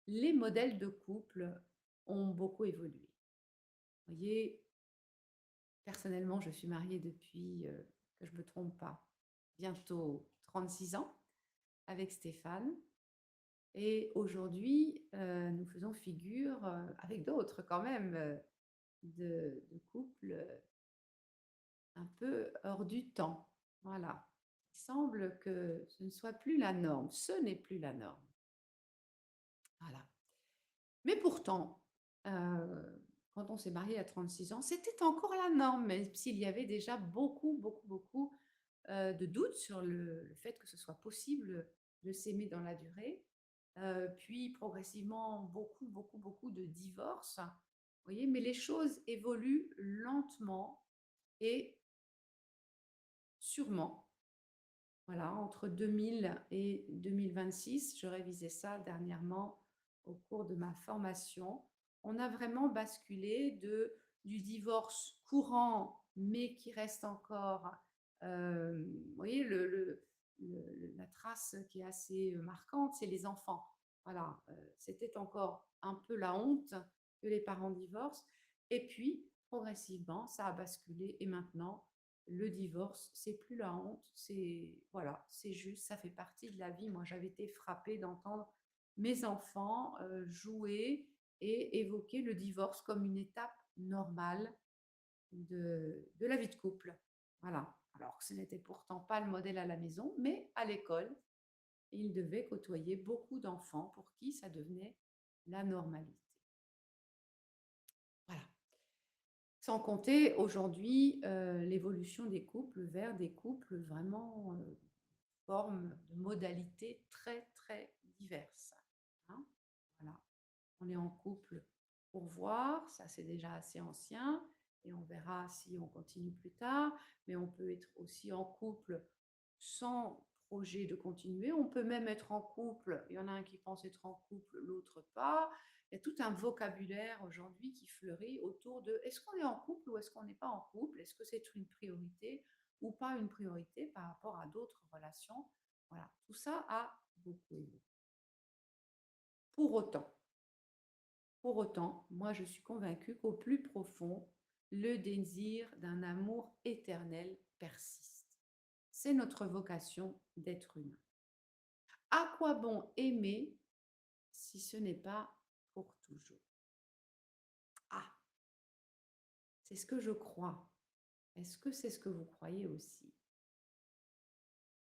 les modèles de couple ont beaucoup évolué. Vous voyez, personnellement, je suis mariée depuis, que je ne me trompe pas, bientôt 36 ans avec Stéphane. Et aujourd'hui, nous faisons figure, avec d'autres quand même, de couples un peu hors du temps. Voilà. Il semble que ce ne soit plus la norme. Ce n'est plus la norme. Voilà. Mais pourtant, quand on s'est marié à 36 ans, c'était encore la norme, même s'il y avait déjà beaucoup de doutes sur le fait que ce soit possible de s'aimer dans la durée. Puis progressivement, beaucoup de divorces. Vous voyez, mais les choses évoluent lentement et sûrement. Voilà, entre 2000 et 2026, je révisais ça dernièrement au cours de ma formation. On a vraiment basculé du divorce courant, mais qui reste encore, vous voyez, la trace qui est assez marquante, c'est les enfants. Voilà, c'était encore un peu la honte que les parents divorcent. Et puis, progressivement, ça a basculé et maintenant, le divorce, c'est plus la honte, c'est voilà, c'est juste, ça fait partie de la vie. Moi, j'avais été frappée d'entendre mes enfants jouer et évoquer le divorce comme une étape normale de la vie de couple. Voilà. Alors que ce n'était pourtant pas le modèle à la maison, mais à l'école, ils devaient côtoyer beaucoup d'enfants pour qui ça devenait la normalité. Voilà. Sans compter aujourd'hui l'évolution des couples vers des couples vraiment formes de modalités très diverses. Hein. Voilà. On est en couple pour voir, ça c'est déjà assez ancien, et on verra si on continue plus tard, mais on peut être aussi en couple sans projet de continuer. On peut même être en couple, il y en a un qui pense être en couple, l'autre pas. Il y a tout un vocabulaire aujourd'hui qui fleurit autour de est-ce qu'on est en couple ou est-ce qu'on n'est pas en couple? Est-ce que c'est une priorité ou pas une priorité par rapport à d'autres relations? Voilà, tout ça a beaucoup évolué. Pour autant, pour autant, moi je suis convaincue qu'au plus profond, le désir d'un amour éternel persiste. C'est notre vocation d'être humain. À quoi bon aimer si ce n'est pas pour toujours? Ah, c'est ce que je crois. Est-ce que c'est ce que vous croyez aussi?